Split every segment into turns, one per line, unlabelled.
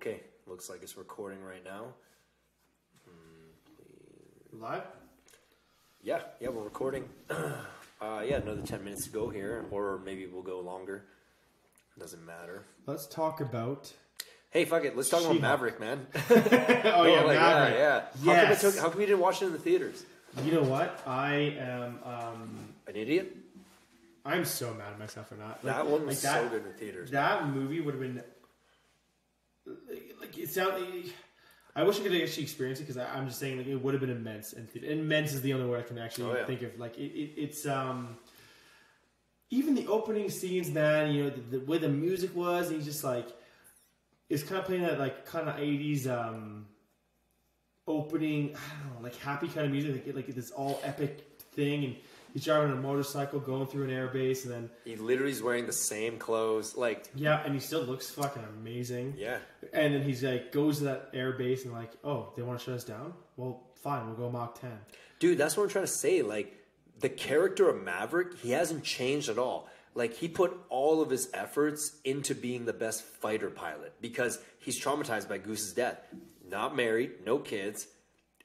Okay, looks like it's recording right now.
Live?
Yeah, we're recording. Another 10 minutes to go here, or maybe we'll go longer. Doesn't matter.
Let's talk about...
Hey, fuck it. Let's talk about Maverick, man.
Maverick.
Yeah.
Yes.
How come we didn't watch it in the theaters?
You know what? I am...
An idiot?
I'm so mad at myself for not.
That one was so good in the theaters.
That movie would have been... Like, it sounded... I wish I could actually experience it, because I'm just saying, like, it would have been immense. And immense is the only word I can actually think of. Like, it's... Even the opening scenes, man, you know, the way the music was, and he's just like... It's kind of playing that, like, kind of 80s opening, I don't know, like, happy kind of music. Like this all epic thing, and he's driving a motorcycle going through an air base, and then...
He literally is wearing the same clothes, like...
Yeah, and he still looks fucking amazing.
Yeah.
And then he's like, goes to that air base, and like, oh, they want to shut us down? Well, fine, we'll go Mach 10.
Dude, that's what I'm trying to say. Like, the character of Maverick, he hasn't changed at all. Like, he put all of his efforts into being the best fighter pilot because he's traumatized by Goose's death. Not married, no kids.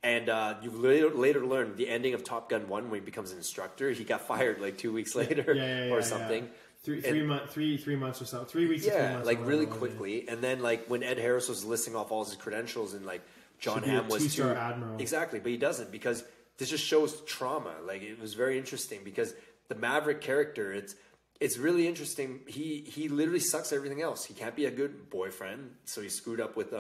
And you later learn the ending of Top Gun 1 when he becomes an instructor. He got fired like 2 weeks later or something.
Yeah. Three months or so. 3 weeks or 3 months.
Like really quickly. And then like when Ed Harris was listing off all his credentials and like John Hamm was...
Two-star admiral.
Exactly, but he doesn't because this just shows trauma. Like it was very interesting because the Maverick character, it's really interesting. He literally sucks at everything else. He can't be a good boyfriend, so he screwed up with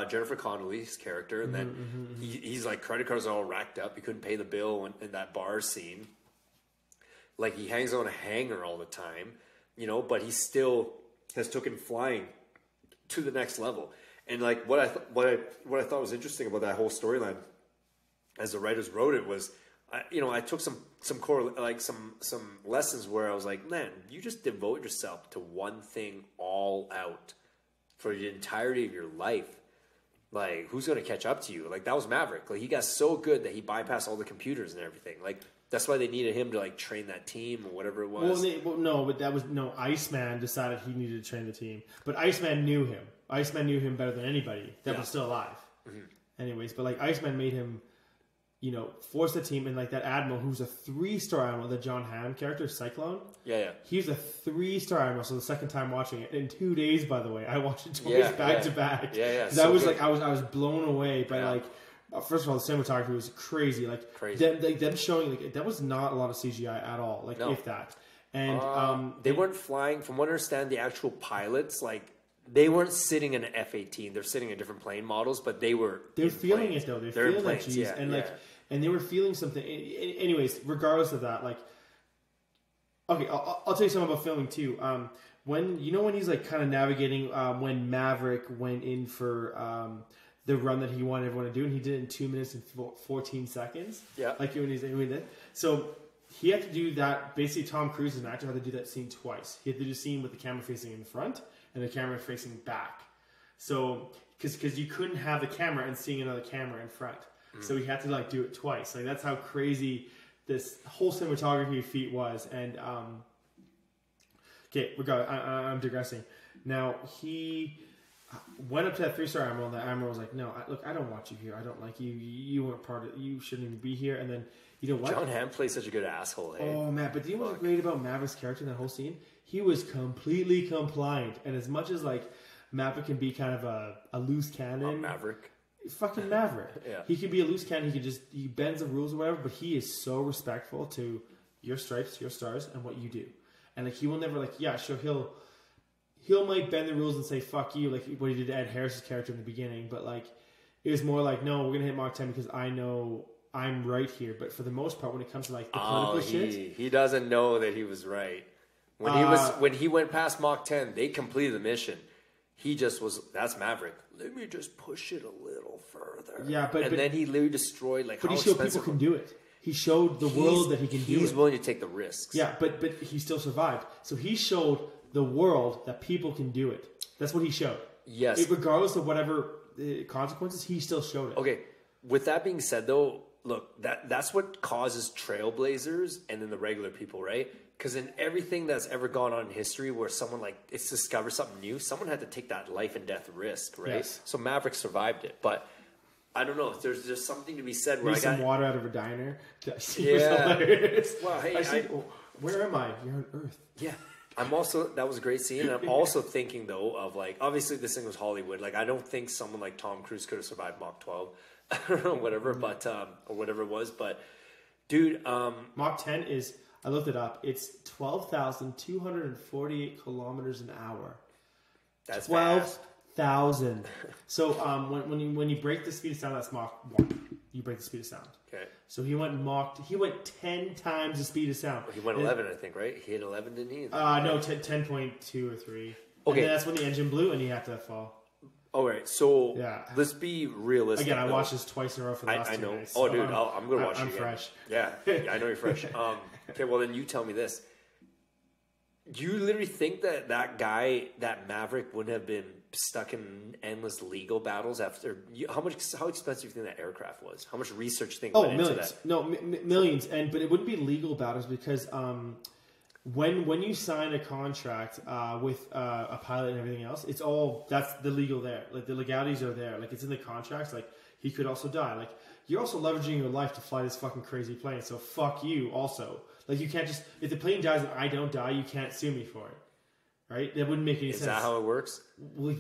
Jennifer Connelly's character, and then he's like credit cards are all racked up. He couldn't pay the bill in that bar scene. Like he hangs on a hanger all the time, you know. But he still has taken flying to the next level. And like what I thought was interesting about that whole storyline, as the writers wrote it, was. I took some lessons where I was like, man, you just devote yourself to one thing all out for the entirety of your life. Like, who's going to catch up to you? Like, that was Maverick. Like, he got so good that he bypassed all the computers and everything. Like, that's why they needed him to, like, train that team or whatever it was.
Iceman decided he needed to train the team. But Iceman knew him. Iceman knew him better than anybody that was still alive. Mm-hmm. Anyways, but, like, Iceman made him... You know, force the team, and like that admiral who's a 3-star admiral, the John Hamm character, Cyclone.
Yeah.
He's a 3-star admiral. So the second time watching it in 2 days, by the way, I watched it twice back to back.
Yeah.
So I was like, I was blown away by like. First of all, the cinematography was crazy. Like them showing like that was not a lot of CGI at all. Like if that, and
they weren't flying. From what I understand, the actual pilots like. They weren't sitting in an F-18. They're sitting in different plane models, but they were. They're
feeling
planes.
It though. They're feeling that cheese, and they were feeling something. Anyways, regardless of that, like, okay, I'll tell you something about filming too. When he's like kind of navigating, when Maverick went in for the run that he wanted everyone to do, and he did it in 2 minutes and 14 seconds. Yeah, like when he's doing that. So he had to do that. Basically, Tom Cruise, as an actor, had to do that scene twice. He had to do the scene with the camera facing in front and the camera facing back. So, because you couldn't have the camera and seeing another camera in front. So he had to like do it twice. Like that's how crazy this whole cinematography feat was. And okay, I'm digressing. Now he went up to that 3-star admiral, and the admiral was like, "No, look, I don't want you here. I don't like you. You weren't part of. You shouldn't even be here." And then you know what?
John Hamm plays such a good asshole. Hey?
Oh man, but do you know what's great about Maverick's character in that whole scene? He was completely compliant, and as much as like Maverick can be kind of a loose cannon,
Maverick,
fucking Maverick.
Yeah,
he could be a loose cannon. He bends the rules or whatever, but he is so respectful to your stripes, your stars, and what you do. And like he will never like he'll might bend the rules and say fuck you, like what he did to Ed Harris's character in the beginning. But like it was more like, no, we're gonna hit Mach 10 because I know I'm right here. But for the most part, when it comes to like the political shit,
he doesn't know that he was right. When he went past Mach 10, they completed the mission. He just was, that's Maverick. Let me just push it a little further.
Yeah, but
then he literally destroyed like.
But he showed people can do it. He showed the world that he can do it.
He's willing to take the risks.
Yeah, but he still survived. So he showed the world that people can do it. That's what he showed.
Yes.
Regardless of whatever consequences, he still showed it.
Okay. With that being said, though, look, that's what causes trailblazers and then the regular people, right? Because in everything that's ever gone on in history where someone like it's discovered something new, someone had to take that life and death risk, right? Yes. So Maverick survived it, but I don't know. There's just something to be said. Where
some water out of a diner.
Yeah. Well, hey,
where am I? You're on Earth.
Yeah. I'm also, that was a great scene. And I'm also thinking though of like, obviously this thing was Hollywood. Like I don't think someone like Tom Cruise could have survived Mach 12 or whatever, but, or whatever it was. But dude,
Mach 10 is, I looked it up. It's 12,248 kilometers an hour.
That's
12,000. So when you break the speed of sound, that's Mach 1. You break the speed of sound.
Okay.
So he went 10 times the speed of sound.
Well, he went 11, I think, right? He hit 11, didn't he?
No, 10.2 or 3.
Okay.
And that's when the engine blew and he had to fall.
All right, so let's be realistic.
Again, I watched this twice in a row for the last 2 days.
So dude, I'm going to watch it again.
I'm fresh.
Yeah, I know you're fresh. Okay, well then you tell me this. Do you literally think that guy, that Maverick, wouldn't have been stuck in endless legal battles after? How expensive do you think that aircraft was? How much research do you think went
millions.
into that?
No, millions. But it wouldn't be legal battles because when you sign a contract with a pilot and everything else, it's all that's the legal there. Like the legalities are there. Like it's in the contracts. Like he could also die. Like you're also leveraging your life to fly this fucking crazy plane. So fuck you also. Like you can't just, if the plane dies and I don't die, you can't sue me for it. Right? That wouldn't make any sense.
Is that how it works?
Well,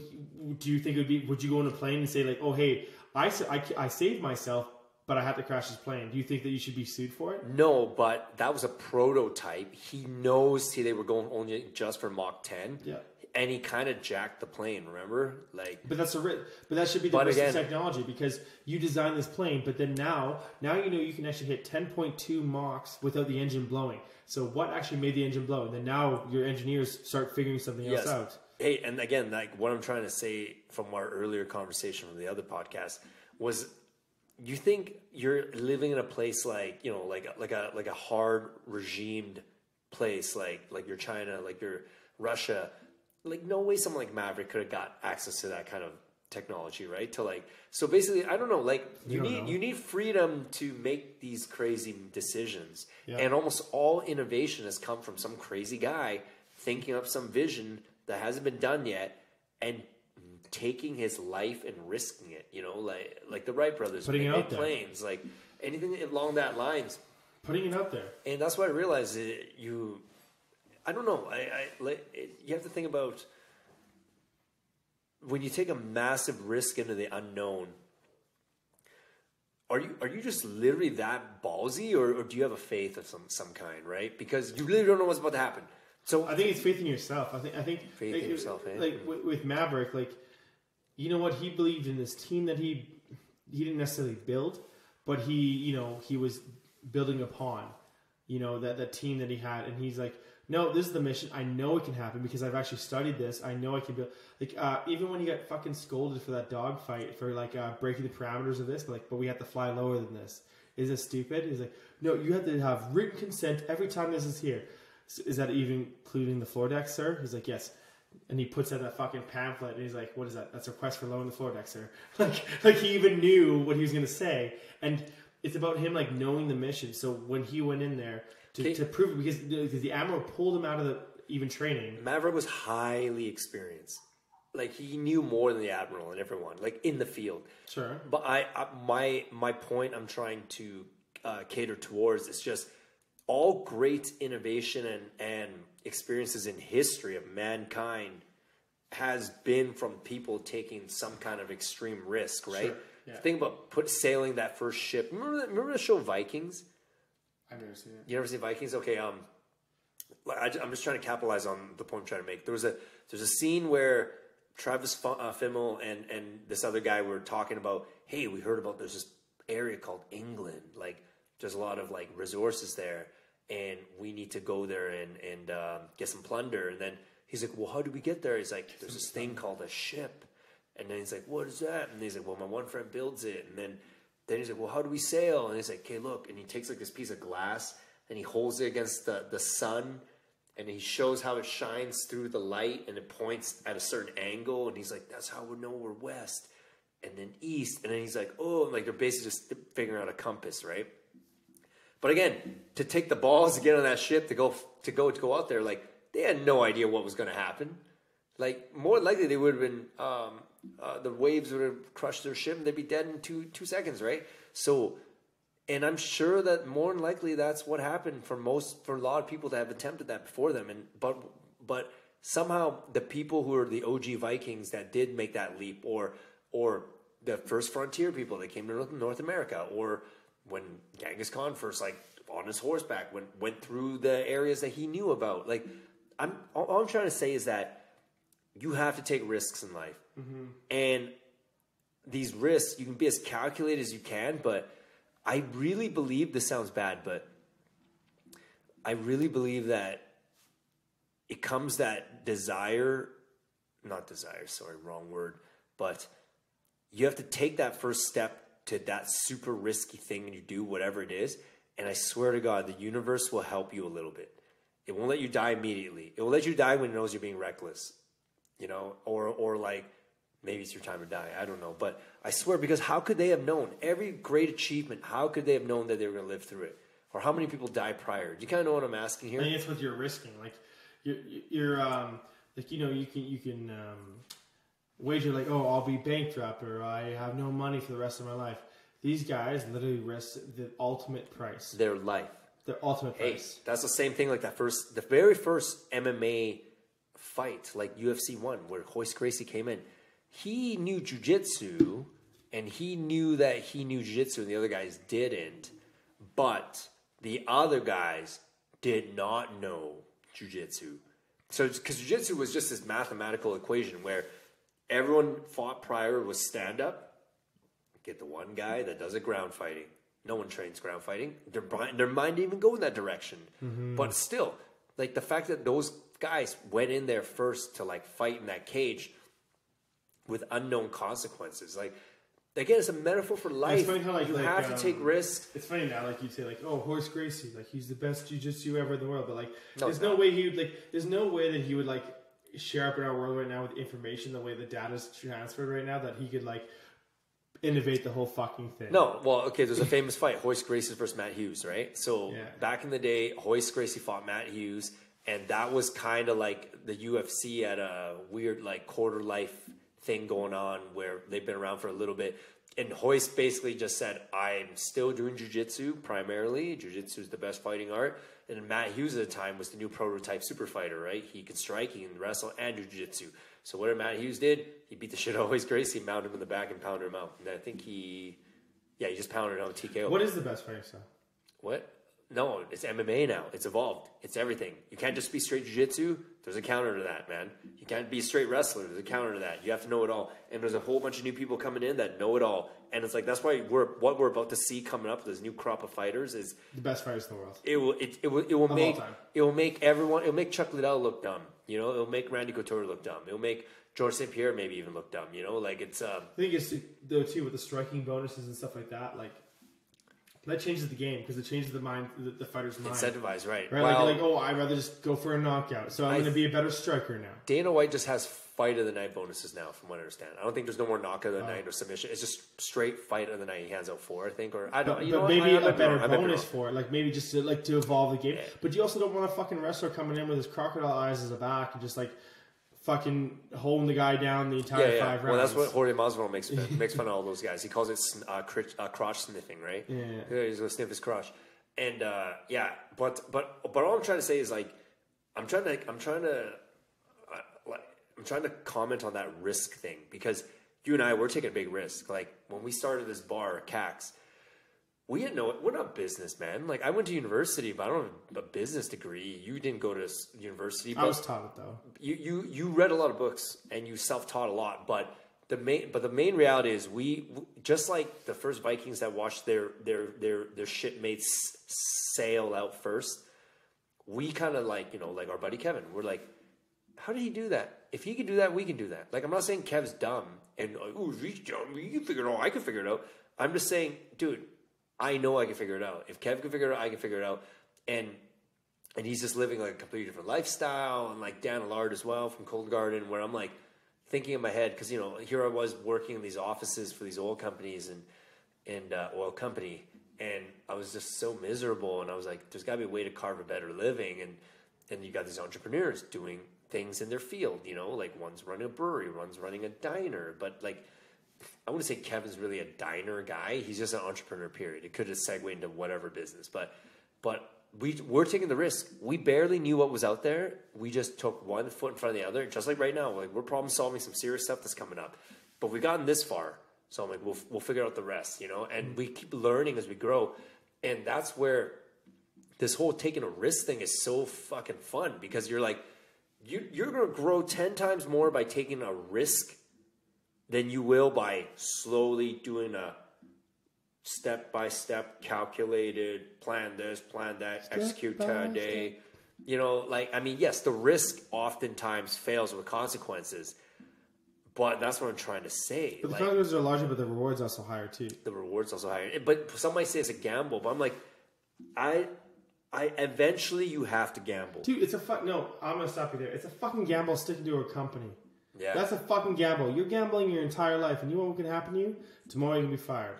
do you think it would be, would you go on a plane and say like, oh, hey, I saved myself, but I had to crash this plane. Do you think that you should be sued for it?
No, but that was a prototype. He knows they were going only just for Mach 10.
Yeah.
And he kind of jacked the plane, remember? Like,
but that should be the risk of technology because you designed this plane, but then now you know you can actually hit 10.2 Machs without the engine blowing. So what actually made the engine blow? And then now your engineers start figuring something else out.
Hey, and again, like what I'm trying to say from our earlier conversation from the other podcast was, you think you're living in a place like, you know, like a hard regimed place, like your China, like your Russia. Like no way someone like Maverick could have got access to that kind of technology, right? To like, so basically, I don't know, like you need freedom to make these crazy decisions. Yeah. And almost all innovation has come from some crazy guy thinking up some vision that hasn't been done yet and taking his life and risking it, you know, like the Wright brothers
putting it out there.
Planes, like anything along that lines.
Putting it out there.
And that's why I realized I don't know. You have to think about when you take a massive risk into the unknown. Are you just literally that ballsy, or do you have a faith of some kind, right? Because you really don't know what's about to happen. So
I think it's faith in yourself. I think
faith in yourself.
Like with Maverick, like you know what, he believed in this team that he didn't necessarily build, but he was building upon, that team that he had, and he's like, no, this is the mission. I know it can happen because I've actually studied this. I know I can build. Like, even when he got fucking scolded for that dog fight for breaking the parameters of this, but we have to fly lower than this. Is this stupid? He's like, no, you have to have written consent every time this is here. So is that even including the floor deck, sir? He's like, yes. And he puts out that fucking pamphlet, and he's like, what is that? That's a request for lowering the floor deck, sir. Like he even knew what he was going to say. And it's about him, knowing the mission. So when he went in there to prove it, because the Admiral pulled him out of the even training.
Maverick was highly experienced. Like, he knew more than the Admiral and everyone, in the field.
Sure.
But my point I'm trying to cater towards is just all great innovation and experiences in history of mankind has been from people taking some kind of extreme risk, right?
Sure. Yeah.
Think about sailing that first ship. Remember the show Vikings?
I've never seen it.
You never seen Vikings? Okay, I'm just trying to capitalize on the point I'm trying to make. There's a scene where Travis Fimmel and this other guy were talking about, hey, we heard about there's this area called England. There's a lot of resources there, and we need to go there and get some plunder. And then he's like, well, how do we get there? He's like, there's this thing called a ship. And then he's like, what is that? And he's like, well, my one friend builds it. And then he's like, well, how do we sail? And he's like, okay, look. And he takes this piece of glass and he holds it against the sun, and he shows how it shines through the light and it points at a certain angle. And he's like, that's how we know we're west and then east. And then he's like, oh, and they're basically just figuring out a compass, right? But again, to take the balls to get on that ship to go out there, like they had no idea what was going to happen. Like more likely they would have been the waves would have crushed their ship and they'd be dead in two seconds, right? So, and I'm sure that more than likely that's what happened for a lot of people that have attempted that before them. And but somehow the people who are the OG Vikings that did make that leap, or the first frontier people that came to North America, or when Genghis Khan first, like on his horseback, went through the areas that he knew about. Like, all I'm trying to say is that you have to take risks in life, and these risks you can be as calculated as you can. But I really believe, this sounds bad, but I really believe that it comes that not desire, sorry, wrong word, but you have to take that first step to that super risky thing and you do whatever it is. And I swear to God, the universe will help you a little bit. It won't let you die immediately. It will let you die when it knows you're being reckless, you know, or like maybe it's your time to die. I don't know. But I swear, because how could they have known every great achievement? How could they have known that they were going to live through it? Or how many people die prior? Do you kind of know what I'm asking here?
I think it's what you're risking. Like you're like, you know, you can wager like, oh, I'll be bankrupt, or I have no money for the rest of my life. These guys literally risk the ultimate price.
Their life.
Their ultimate price.
Hey, that's the same thing like the very first MMA fight, like UFC 1, where Royce Gracie came in. He knew jiu-jitsu, and he knew that he knew jiu-jitsu, and the other guys didn't. But the other guys did not know jiu-jitsu. So, because jiu-jitsu was just this mathematical equation where everyone fought prior was stand-up. Get the one guy that does a ground fighting. No one trains ground fighting. Their mind didn't even go in that direction. But still, like the fact that those guys went in there first to like fight in that cage with unknown consequences. Like, again, it's a metaphor for life. It's funny how, you have to take risks.
It's funny now, like you say, like, oh, Royce Gracie, like he's the best jiu-jitsu ever in the world. But like, there's no way that he would like share up in our world right now with information the way the data's transferred right now, that he could like innovate the whole fucking thing.
No, well, okay, there's a famous fight, Royce Gracie versus Matt Hughes, right? So back in the day, Royce Gracie fought Matt Hughes, and that was kind of like the UFC at a weird like quarter life thing going on where they've been around for a little bit. And Royce basically just said, I'm still doing jiu-jitsu primarily. Jiu-jitsu is the best fighting art. And Matt Hughes at the time was the new prototype super fighter, right? He could strike, he can wrestle, and do jiu-jitsu. So what Matt Hughes did, he beat the shit out of Royce Gracie, mounted him in the back, and pounded him out. And I think he just pounded him out with TKO.
What is the best fighting style?
What? No, it's MMA now. It's evolved. It's everything. You can't just be straight jiu-jitsu. There's a counter to that, man. You can't be a straight wrestler. There's a counter to that. You have to know it all. And there's a whole bunch of new people coming in that know it all. And it's like, that's why what we're about to see coming up, this new crop of fighters, is
the best fighters in the world.
It will make everyone. It'll make Chuck Liddell look dumb. You know, it'll make Randy Couture look dumb. It'll make George St. Pierre maybe even look dumb. You know, like it's.
I think it's though too with the striking bonuses and stuff like that. Like that changes the game because it changes the mind, the fighter's mind.
Incentivized, right?
Right, well, like oh, I'd rather just go for a knockout, so I'm going to be a better striker now.
Dana White just has fight of the night bonuses now, from what I understand. I don't think there's no more knockout of the night or submission. It's just straight fight of the night. He hands out 4, I think, or I don't.
But maybe a better bonus for it, like maybe just to evolve the game. Yeah. But you also don't want a fucking wrestler coming in with his crocodile eyes as a back and just like fucking holding the guy down the entire 5 rounds.
Well, that's what Jorge Masvidal makes fun of all those guys. He calls it crotch sniffing, right?
Yeah.
He's gonna sniff his crotch, and but all I'm trying to say is like I'm trying to comment on that risk thing, because you and I, we're taking a big risk. Like when we started this bar, Kaks, we're not businessmen. Like I went to university, but I don't have a business degree. You didn't go to university. But
I was taught it though.
You read a lot of books and you self-taught a lot. But the main reality is we just like the first Vikings that watched their shipmates sail out first. We kind of like like our buddy Kevin. We're like, how did he do that? If he can do that, we can do that. Like I'm not saying Kev's dumb and he's dumb. You can figure it out. I can figure it out. I'm just saying, dude, I know I can figure it out. If Kev can figure it out, I can figure it out. And he's just living like a completely different lifestyle. And like Dan Allard as well from Cold Garden, where I'm like thinking in my head, because here I was working in these offices for these oil companies and oil company, and I was just so miserable. And I was like, there's got to be a way to carve a better living. And you got these entrepreneurs doing things in their field, you know, like one's running a brewery, one's running a diner. But like, I wouldn't say Kevin's really a diner guy. He's just an entrepreneur, period. It could have segued into whatever business. But we're taking the risk. We barely knew what was out there. We just took one foot in front of the other. Just like right now, like we're problem solving some serious stuff that's coming up. But we've gotten this far. So I'm like, we'll figure out the rest, you know? And we keep learning as we grow. And that's where this whole taking a risk thing is so fucking fun, because you're like, you're going to grow 10 times more by taking a risk than you will by slowly doing a step-by-step calculated, plan this, plan that, execute today. You know, like, I mean, yes, the risk oftentimes fails with consequences, but that's what I'm trying to say.
But the consequences are larger, but the rewards also higher too.
The rewards also higher. But some might say it's a gamble, but I'm like, I eventually you have to gamble.
Dude, it's a no, I'm going to stop you there. It's a fucking gamble sticking to a company.
Yeah.
That's a fucking gamble. You're gambling your entire life, and you know what can happen to you? Tomorrow you can be fired.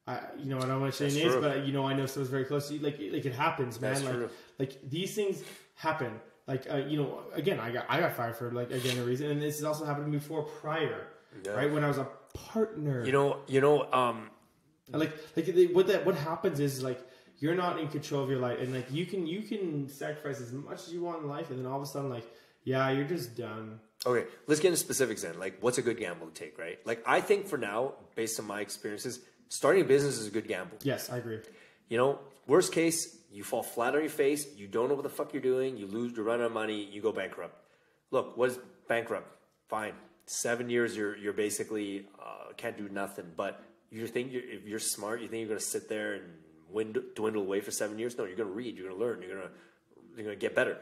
I don't want to say names, but you know, I know someone's very close to you. Like it happens, man.
That's true.
Like these things happen. Like you know, again, I got fired for like again a reason, and this has also happened to me before prior, right? When I was a partner. What happens is like you're not in control of your life, and like you can sacrifice as much as you want in life, and then all of a sudden, like, yeah, you're just done.
Okay, let's get into specifics then. Like, what's a good gamble to take, right? Like, I think for now, based on my experiences, starting a business is a good gamble.
Yes, I agree.
You know, worst case, you fall flat on your face, you don't know what the fuck you're doing, you run out of money, you go bankrupt. Look, what is bankrupt? Fine. 7 years, you're basically can't do nothing. But you think if you're smart, you think you're going to sit there and dwindle away for 7 years? No, you're going to read, you're going to learn, you're going to get better.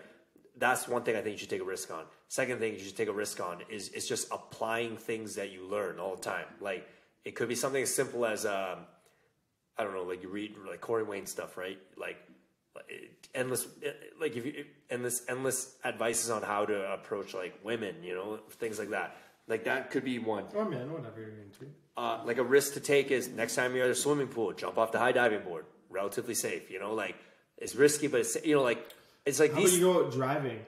That's one thing I think you should take a risk on. Second thing you should take a risk on is just applying things that you learn all the time. Like, it could be something as simple as, I don't know, like you read like Corey Wayne stuff, right? Like endless advices on how to approach like women, you know, things like that. Like that could be one.
Or men, whatever you're into.
Like a risk to take is next time you're at a swimming pool, jump off the high diving board. Relatively safe, you know, like it's risky, but it's, you know, like, it's like
how about you go out driving?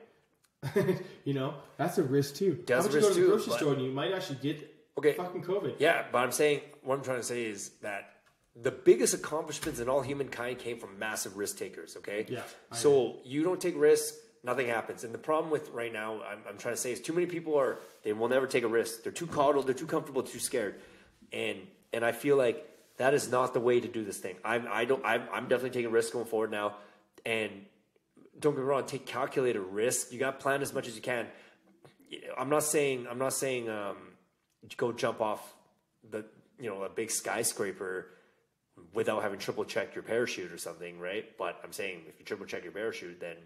You know, that's a risk too. How about you go to the grocery store and you might actually get fucking COVID?
Yeah, but what I'm trying to say is that the biggest accomplishments in all humankind came from massive risk takers. Okay.
Yeah.
So you don't take risks, nothing happens. And the problem with right now, I'm trying to say is too many people they will never take a risk. They're too coddled, they're too comfortable, too scared, and I feel like that is not the way to do this thing. I'm definitely taking risks going forward now, and don't get me wrong, take calculated risk. You got to plan as much as you can. I'm not saying go jump off a big skyscraper without having triple checked your parachute or something, right? But I'm saying if you triple check your parachute, then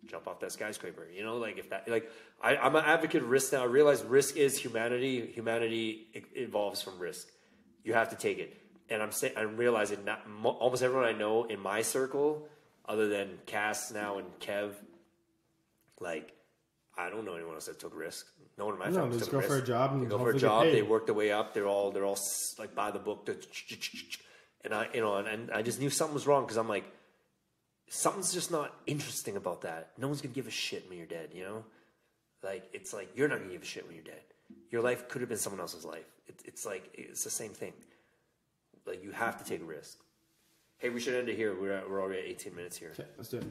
jump off that skyscraper. You know, like if that, like I'm an advocate of risk now. I realize risk is humanity. Humanity evolves from risk. You have to take it, and I'm realizing not almost everyone I know in my circle, other than Kass now and Kev, like, I don't know anyone else that took risks. No one in my family took a risk.
For a job.
They go for a job. They work their way up. They're all like by the book. And I just knew something was wrong because I'm like, something's just not interesting about that. No one's gonna give a shit when you're dead. You know, like it's like you're not gonna give a shit when you're dead. Your life could have been someone else's life. It's like it's the same thing. Like you have to take a risk. Hey, we should end it here. We're already at 18 minutes here.
Okay, let's do it.